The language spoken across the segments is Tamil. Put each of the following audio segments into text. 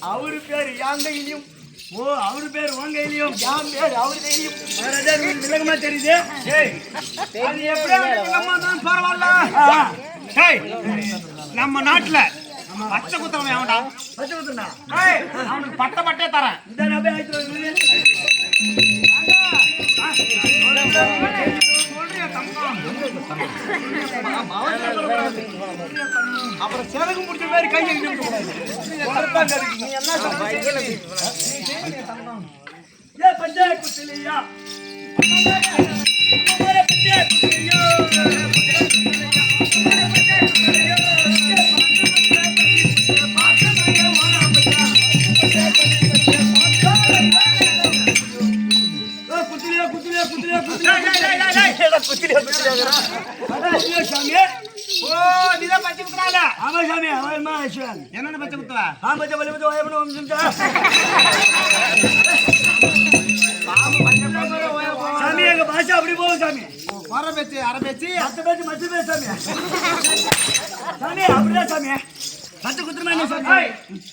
அவரு பேரு என் கையிலையும் ஓ அவரு பேர் உன் கையிலையும் என் பேர் அவரு கையிலையும் விலகமா தெரியுது அது எப்படிதான் பரவாயில்ல நம்ம நாட்டுல பச்சை குத்தவன் அவன்டா பச்சை குத்தா அவனுக்கு பட்ட பட்டே தரேன் அப்புறம் சிறகு முடிச்ச மாதிரி கையை பஞ்சாயத்து என்ன பச்சை குத்துவா சாமி எங்க பாஷா அப்படி போகும் சாமி வர பேச்சு அரை பேச்சு மத்த பேச்சு மச்சு பேசு சாமி சாமி அப்படிதான் சாமி பச்சை குத்துறமா என்ன சாமி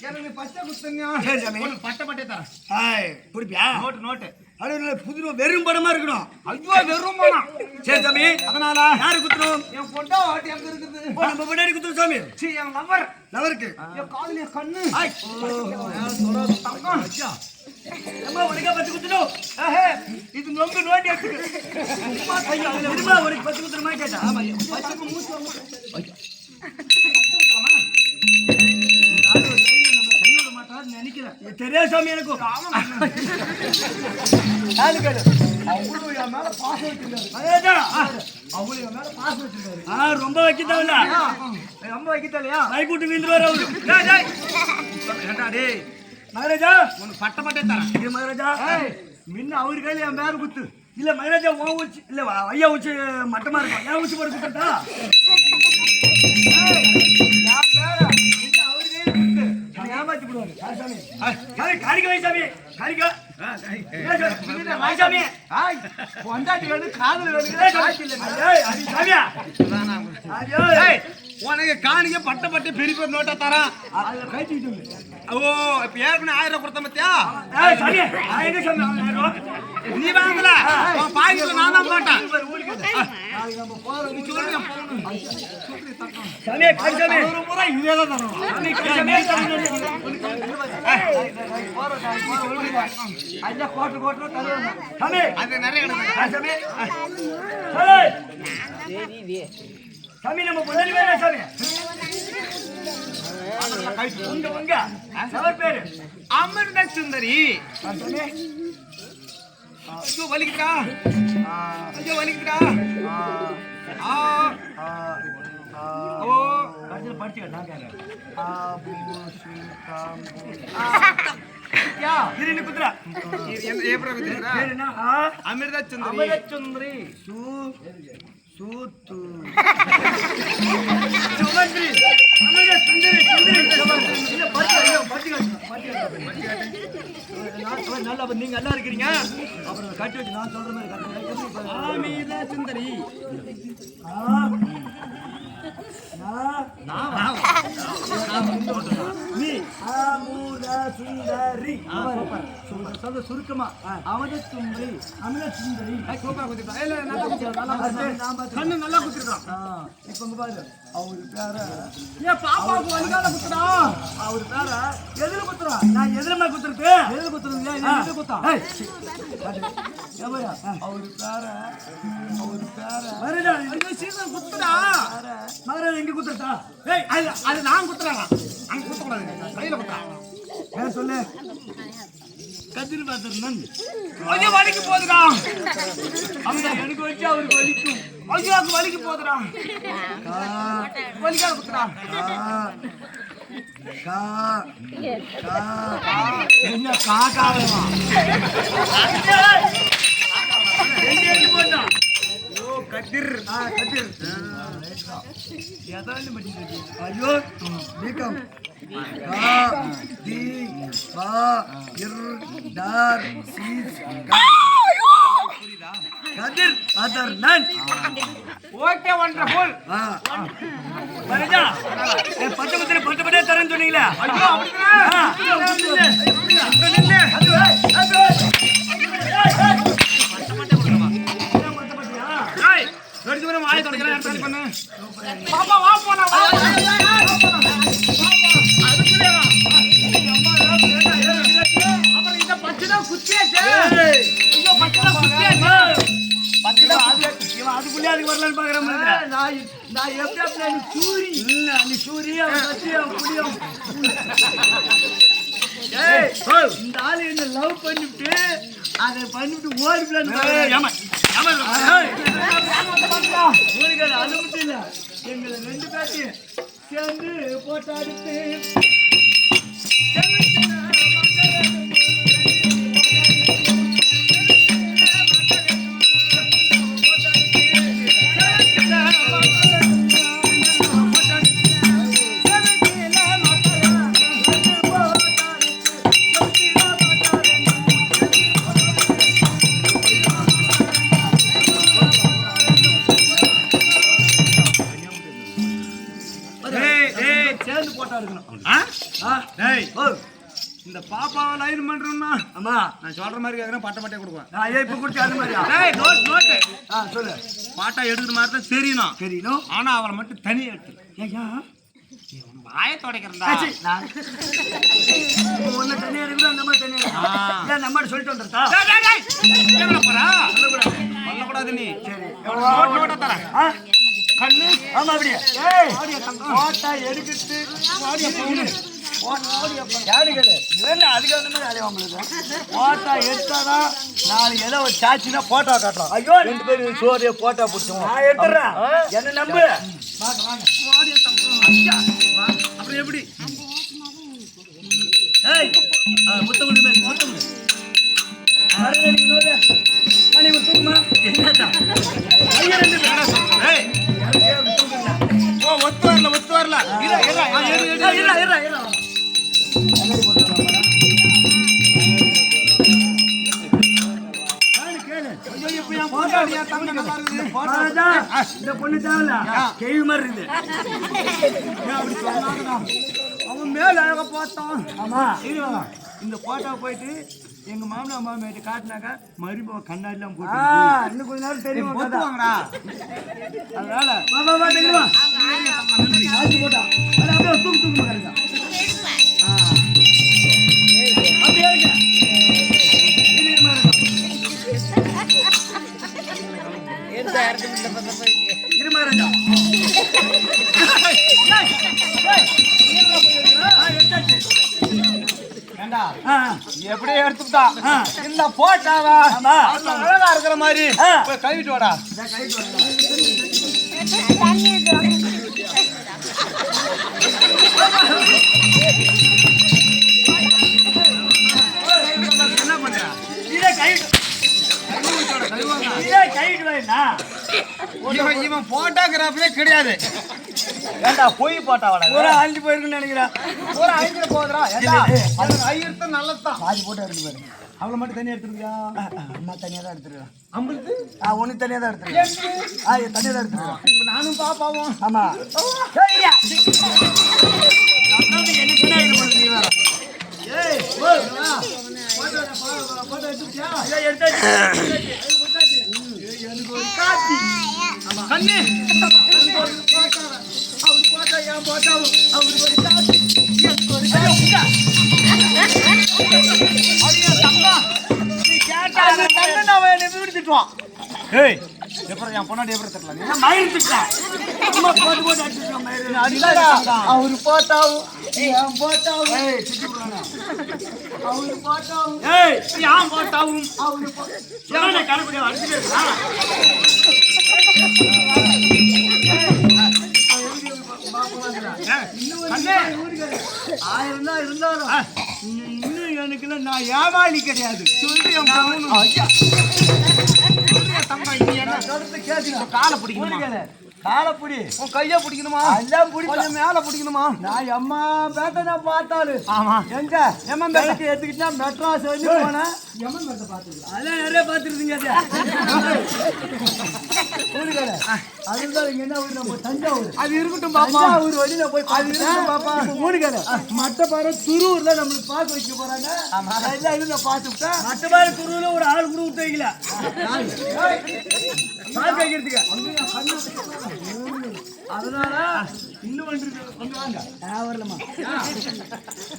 எனக்கு பச்சை குத்துங்க சாமி பட்டை பட்டே தரேன் குடிப்பியா நோட்டு நோட்டு அது புது வெறும் படமா இருக்கணும் ஐயோ வெறும் படம் சரி சாமி அதனால யாரு குத்துறோம் என் பொட்டோ எங்க இருக்குது நம்ம பொட்டாடி குத்துறோம் சாமி சீ என் லவர் லவருக்கு என் காதுல கண்ணு நம்ம உனக்கு பச்சை குத்துறோம் இது நொங்கு நோண்டி எடுத்துக்கு உனக்கு பச்சை குத்துற மாதிரி கேட்டா ஆமா பச்சைக்கு மூச்சு தெரியாது சாமி எனக்கு ரொம்ப வைக்கத்தாவில்ல ரொம்ப வைக்கத்தாலையா கைக்கூட்டு வீழ்ந்துருவாரு அவரு மகாராஜா உனக்கு பட்ட பட்டே தரேன் மகாராஜா முன்ன அவரு கையில என் பேரு குத்து இல்ல மகாராஜா உன் ஊச்சி இல்ல ஐயா ஊச்சி மட்டமா இருக்கும் என் ஊச்சி போட்டு குத்தா ஏமாத்தி விடுவாரு காரிக்க வைசாமி காரிக்க வைசாமி கொண்டாட்டி வேணும் காதல் உனக்கு காணிக்க பட்ட பட்ட பெரிய பேர் நோட்டா தரான் ஓ இப்ப ஏற்கனவே 1000 கொடுத்த மத்தியா நீ வாங்கல பாய்க்கு நான் தான் போட்டேன் சாமி நம்ம பொண்ணு வேணா சாமி உங்க உங்க அவர் பேரு அமர்நாத் சுந்தரி ஐயோ வலிக்குதா ஐயோ வலிக்குதா ஓ கடைசில படிச்சுக்க நான் கேட்கிறேன் क्या गिरी कुत्रा ये पर कुत्रा ना अमृत चंद्री सु सूतु चंद्री अमृत चंद्री இல்ல பட்டி நான் நல்லா நீங்க நல்லா இருக்கீங்க அப்புறம் கட்டி வச்சு நான் சொல்ற மாதிரி கட்டி அமृत चंद्री சுருக்கமா அமத சுந்தரி அமித சுந்தரி கண்ணு நல்லா குத்துருக்கான் இப்ப இங்க பாரு அவரு பேர ஏன் பாப்பாவுக்கு வலிகால குத்துறா அவரு பேர எதுல குத்துறா நான் எதுலமா குத்துறது எதுல குத்துறது எதுல குத்தா அவரு பேர மரடா இந்த சீசன் குத்துறா மரடா எங்க குத்துறா ஏய் அது நான் குத்துறேன் அங்க குத்த கூடாது கையில குத்துறா ஏன் சொல்லு கதிர் பாத்திரன் ஐயோ வலிக்கு போகுதுடா அந்த எனக்கு வச்சு அவருக்கு வலிக்கும் ஐயோ அது வலிக்கு போகுதுடா வலிக்கால குத்துறா கா கா என்ன காக்காவா கதிர் கதிர் ஐயோ நீக்கம் கா தி பா இர் டார் சீஸ் கதிர் அதர் நன் ஓகே வண்டர்ஃபுல் மரஜா பச்சை பத்திர பட்டே தரேன்னு சொன்னீங்களா ஐயோ பாப்பா வா போனா வா அதுக்குள்ளே வா அப்புறம் இந்த பச்சை குத்தியாச்சு ஐயோ பச்சை குத்தியாச்சு அதுக்குள்ளே அதுக்கு வரலான்னு பாக்குறேன் நான் எப்படி சூரி நீ சூரி புரியும் இந்த ஆளு என்ன லவ் பண்ணிவிட்டு அதை பண்ணிவிட்டு ஓடிக்கலான்னு அது மட்டும் இல்ல எங்களை 2 பேர்த்தையும் சேர்ந்து போட்டாடுத்து இந்த பாப்பாவை லைன் பண்றோம்னா ஆமா நான் சொல்ற மாதிரி கேக்குறேன் பட்டை கொடுப்பேன் நான் இப்ப குடிச்சு அது மாதிரியா நோட் சொல்லு பாட்டா எடுக்கிற மாதிரி தான் தெரியணும் ஆனா அவளை மட்டும் தனியா எடுத்து வாயை துடைக்கிறா ஒன்னு தனியா இருக்குது அந்த மாதிரி தனியா நம்ம சொல்லிட்டு வந்துருக்கா சொல்லக்கூடாது நீ சரி தரேன் கண்ணு ஆமா அப்படியே போட்டா எடுக்கிட்டு போட்டா எடுத்தாதான் நாளைக்கு ஏதோ ஒரு சாட்சினா போட்டோ காட்டலாம் ஐயோ 2 பேரும் சோரிய போட்டோ பிடிச்சோம் நான் எடுத்துறேன் என்ன நம்பு அப்புறம் எப்படி தூக்குமா ஒத்து வரல இந்த பொண்ணு தேவையில்ல கேள்வி மாதிரி இருக்குது அவன் மேல அழகா பார்த்தான் ஆமா இந்த போட்டோ போயிட்டு எங்க மாமனா மாமியாட்ட காட்டினாக்கா மறுபடியும் கண்ணாடிலாம் போட்டு இன்னும் கொஞ்ச நேரம் தெரியும் போட்டுவாங்கடா அதனால போட்டா அப்படியே தூக்கு இருமாராஜா எப்படி எடுத்துட்டா இந்த போட்டாவா அழகா இருக்கிற மாதிரி கைவிட்டு வாடா என்ன பண்ற இவன் போட்டோகிராஃபியே கிடையாது ஏண்டா போய் போட்டாவடா ஒரு அழிஞ்சு போயிருக்குன்னு நினைக்கிறேன் ஒரு ஐந்து போதுரா ஐயர்த்த நல்லதான் பாதி போட்டோ எடுத்து பாரு அவளை மட்டும் தனியா எடுத்துருக்கியா அம்மா தனியா தான் எடுத்துருக்கேன் அம்பளுக்கு ஒன்னு தனியா தான் எடுத்துருக்கேன் தனியா தான் எடுத்துருக்கேன் இப்ப நானும் பாப்பாவும் ஆமா என்ன சொன்னா இது பண்ணு நீ வேற போட்டோ எடுத்துட்டியா எனக்கு ஒரு காப்பி கண்ணு அவர் போட்டோ ஏன் போட்டாவும் அவருக்கு ஒரு காப்பி எனக்கு ஒரு காப்பி நீ கேட்டா அவன் என்னை விடுத்துட்டுவான் ஏய் எப்படி என் பொண்ணாடி எப்படி தெரியல மயிறு திட்டான் அம்மா போட்டு போட்டு அடிச்சுட்டான் மயிறு அவரு போட்டாவும் ஏன் போட்டாவும் அவரு போட்டாவும் ஏன் போட்டாவும் அவரு கடைப்பிடியா அடிச்சுட்டு ஆயிரம் தான் இருந்தாலும் இன்னும் எனக்கு நான் ஏமாளி கிடையாது. காலை பிடிக்கணும், காலப்புடி உன் கையை பிடிக்கணுமா, எல்லாம் பிடி, கொஞ்சம் மேல பிடிக்கணுமா. நான் எம்மா பேட்டை நான் பார்த்தாலும் ஆமா எங்க எம்மன் பேட்டை எடுத்துக்கிட்டா மெட்ராஸ் வந்து போனேன். அதான் நிறைய பார்த்துருக்கீங்க. அதுதான் இங்க என்ன ஊர், நம்ம தஞ்சாவூர். அது இருக்கட்டும் பாப்பா, தஞ்சாவூர் வழியில போய் பாப்பா மூணுக்கடை மட்டப்பாறை துருவூர்ல நம்மளுக்கு பார்க்க வைக்க போறாங்க. எல்லாம் இருந்து பார்த்துட்டேன். மட்டப்பாறை துருவூர்ல ஒரு ஆள் கூட விட்டு வைக்கல பார்க்க வைக்கிறதுக்கு. அதனால இன்னும் வந்து வாங்க வரலமா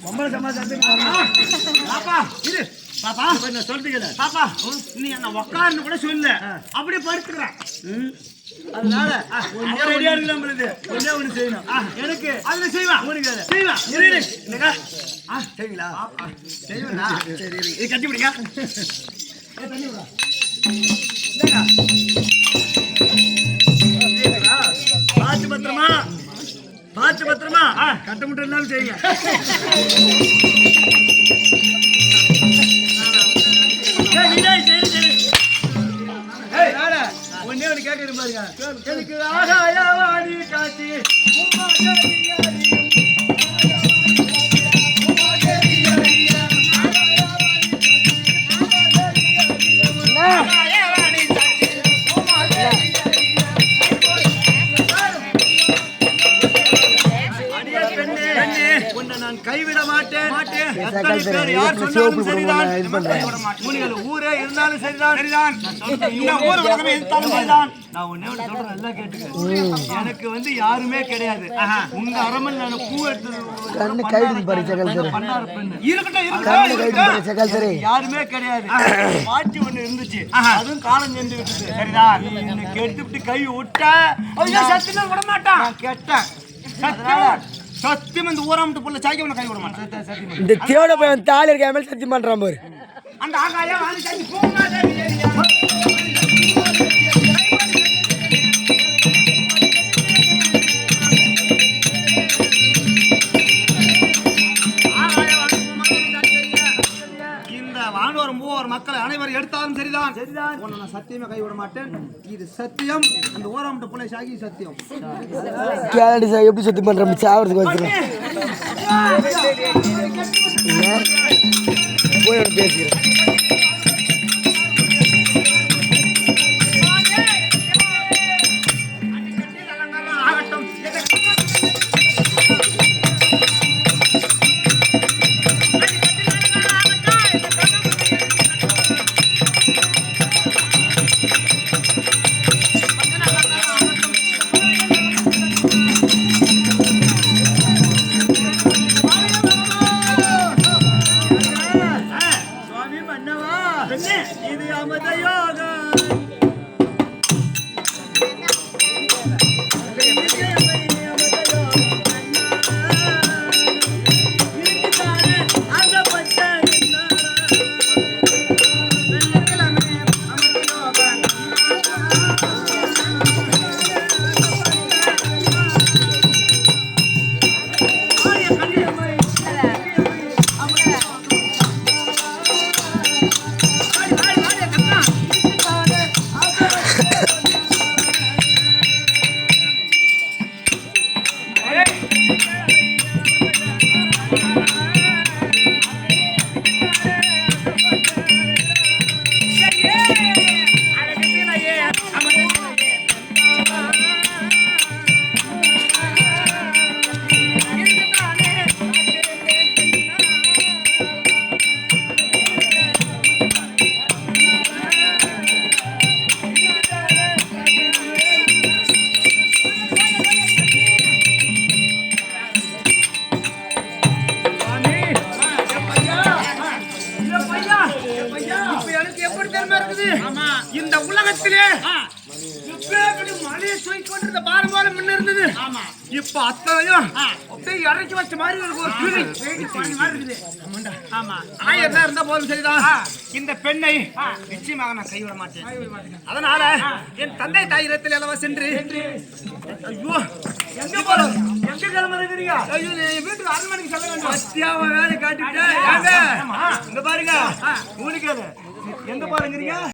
பொம்பளை சமாச்சாரத்துக்கு பாப்பா இரு பாப்பா, நான் சொல்லிட்டு பாப்பா நீ என்ன உக்காருன்னு கூட சொல்லு, அப்படியே படுத்துக்கிறேன். அதனால ரெடியா இருக்கு. நம்மளுக்கு ஒண்ணே ஒண்ணு செய்யணும். எனக்கு அதுல செய்வா மூணுக்கடை செய்வா. இல்லைங்க செய்வீங்களா? செய்வா. சரி இது கட்டி பிடிங்க. தண்ணி விடா பார்த்து பத்திரமா, பார்த்து பத்திரமா. கட்ட முட்டை இருந்தாலும் செய்யுங்க. ஒன்னே ஒண்ணு கேட்க பாருங்க. எனக்கு ஆகாயவாணி காட்டி நான் கைவிட மாட்டேன். எத்தனை பேர் யார் சொன்னாலும் சரிதான், ஊரே இருந்தாலும் சரிதான், நான் ஒண்ணே ஒண்ணு சொல்றேன், நல்லா கேட்டுக்க. எனக்கு வந்து யாருமே கிடையாது. உங்க அரமன் நான் பூ எடுத்து பண்ணாரு பெண்ணு யாருமே கிடையாது. பாட்டி ஒண்ணு இருந்துச்சு, அதுவும் காலம் சென்று விட்டுது. சரிதான், எனக்கு எடுத்துட்டு கை விட்ட சத்தியம் விட மாட்டான். நான் கேட்டேன் சத்தியம் இந்த ஊராமட்டு புள்ள சாக்கி உன்னை கை விட மாட்டேன். இந்த தேவட பையன் தாலி இருக்க மேல சத்தியம் பண்றான் பாரு. அந்த ஆகாயம் வாங்கி சாக்கி போகாதே. மூவர் மக்கள் அனைவரும் எடுத்தாலும் சரிதான், சரிதான். உன்னை நான் சத்தியமே கைவிட மாட்டேன். இது சத்தியம். அந்த ஓராமட்ட புள்ளை சாகி சத்தியம். கேரடி சார் எப்படி சத்தியம் பண்றோம்? சாவறதுக்கு வச்சுக்கிறேன் போய் பேசிக்கிறேன். இது அமத யோகம். இந்த உலகத்திலே மழையை தூக்கி கொண்டிருந்த பாரம் போல முன்ன இருந்தது. இப்ப அத்தனையும் அப்படியே இறக்கி வச்ச மாதிரி ஒரு ஆயிரம் இருந்தா போதும் சரிதான். இந்த பெண்ணை நிச்சயமாக நான் கைவிட மாட்டேன். அதனால என் தந்தை தாயிரத்தில் எல்லாம் சென்று ஐயோ எங்க போறோம் எங்க கிளம்புறீங்க? ஐயோ, என் வீட்டுக்கு அரண்மனைக்கு செல்ல வேண்டும். பத்தியாவ வேலை காட்டிட்டு இங்க பாருங்க ஊனிக்காது எங்க பாருங்கிறீங்க?